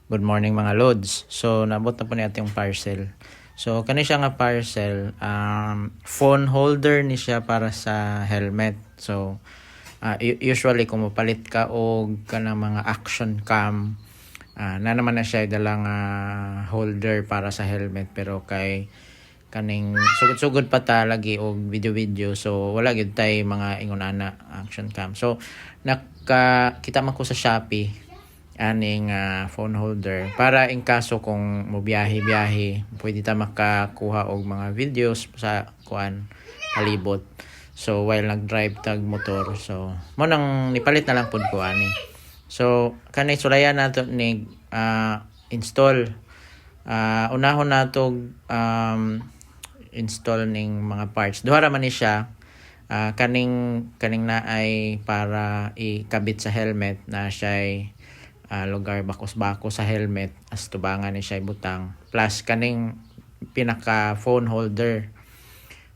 Good morning mga lods. So nabot na po ni atong parcel. So kani siya nga parcel, phone holder ni siya para sa helmet. So usually kung mapalit ka og kanang mga action cam, na naman na siya dalang holder para sa helmet, pero kay kaning sugod-sugod pa ta lagi og video-video, so wala gyud tay mga ingon ana action cam. So kita man ko sa Shopee aning phone holder para in kaso kung mo biyahe pwede ta makakuha og mga videos sa kuan palibot. So while nag-drive tag motor, so mo nang nipalit na lang pud ko ani. So kanay sulayan nato ni install, unahon nato install ning mga parts. Duha ra man ni siya. Kaning na ay para ikabit sa helmet na siya lugar bakos-bakos sa helmet as tubangan ni siya butang, plus kaning pinaka phone holder.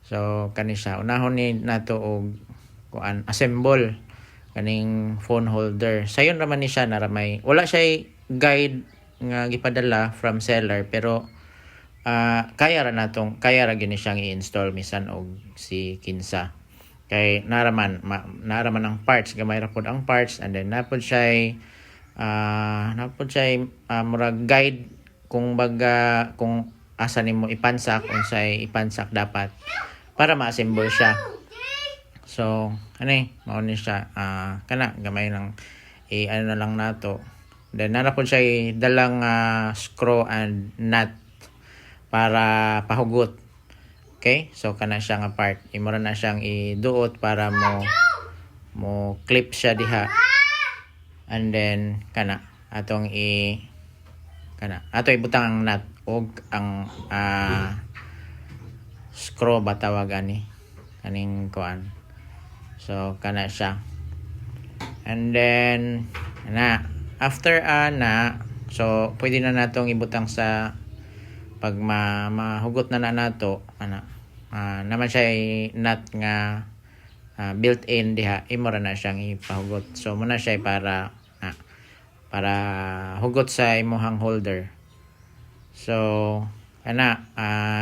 So kani siya unahon ni nato og kuan assemble kaning phone holder. Sayon raman ni siya naramay, wala siya guide nga gipadala from seller, pero kaya ra gini siyang i-install misan og si kinsa kay naraman ang parts, gamay ra pod ang parts, and then napod siya murag guide kung asa nimo ipansak, unsay ipansak dapat para ma-assemble siya. So mao ni siya, kana gamay lang ano na lang nato. Then nara pod siya dalang screw and nut para pahugot. Okay, so kana siya nga part, imura na siyang iduot para mo clip siya diha. And then atong ibutang ang nut og ang screw ba tawag ani kaning kuan. So kana siya. And then after so pwede na natong ibutang sa pag mahugot na nato naman siya nut nga built-in diha, imura na siyang ipahugot. So muna siya para hugot sa imuhang holder. So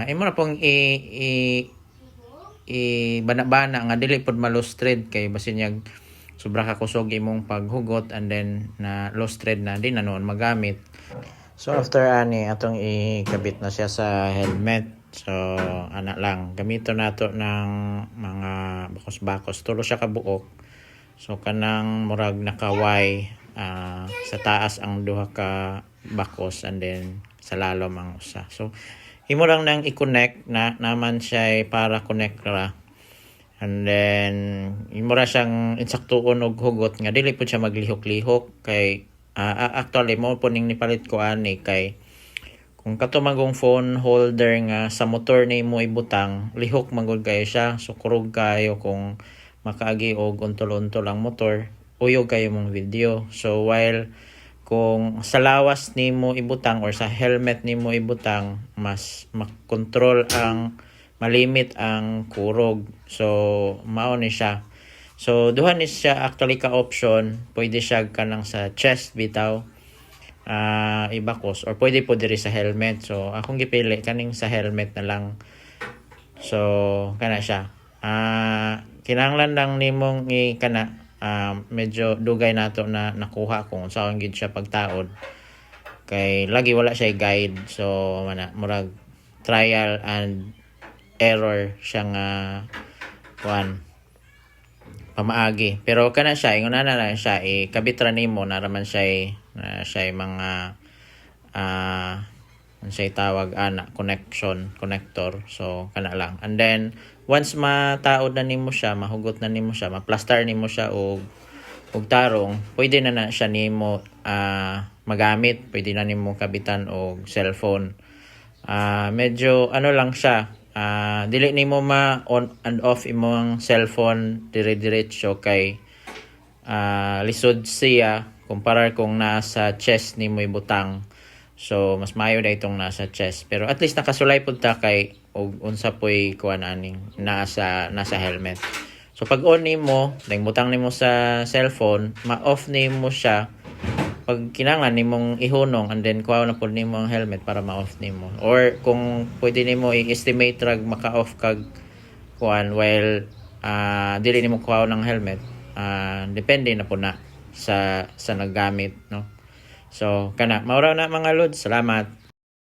imura pong bana nga dili pod ma-lost thread, kay basin yag sobra ka kusog imong paghugot and then na lost thread na di na noon magamit. So after atong ikabit na siya sa helmet. So lang gamito nato ng mga bakos-bakos, tulo siya kabuok. So kanang murag nakaway, sa taas ang duha ka bakos and then sa lalom ang usa. So imo lang nang i-connect na naman siya para connect ra. And then imo ra siyang insaktuon og hugot nga dili pud siya maglihok-lihok, kay actually mo po ning nipalit ko kay kung katumagong phone holder nga sa motor ni mo ibutang, lihok manggod kayo siya. So kurog kayo kung makaagi og untol-untol ang motor, uyog kayo mong video. So while kung sa lawas ni mo ibutang or sa helmet ni mo ibutang, mas makontrol malimit ang kurog. So mao ni siya. So duha ni siya actually ka option, pwede siya kanang sa chest bitaw ibakos, or pwede po diri sa helmet. So akong gipili kaning sa helmet na lang. So kana siya, kinahanglan lang nimong medyo dugay nato na nakuha kung saan gid siya pagtaod, kay lagi wala siya guide. So murag trial and error siya nga pamaagi, pero kana siya ingon na lang siya ikabit ra nimo naraman siya mga siya tawag connector. So kana lang, and then once mataod na nimo siya, mahugot na nimo siya, ma-plaster nimo siya og tarong, pwede na siya nimo magamit. Pwede na nimo kabitan og cellphone. Medyo lang siya, dili nimo ma-on and off imong cellphone dire-diretso, kay lisod siya kumpara kung nasa chest nimo ibutang. So mas maayo na itong nasa chest, pero at least nakasulay pud ta kay og unsa poy kuan aning nasa helmet. So pag on nimo, butang nimo sa cellphone, ma-off nimo siya. pag kinangan nimong ihunong and then kuha na po nimo ang helmet para ma-off nimo, or kung pwede nimo i-estimate rag maka-off kag kuan while dili nimo kuha ng helmet, depende na po na sa naggamit, no. So kana maura na mga lods, salamat.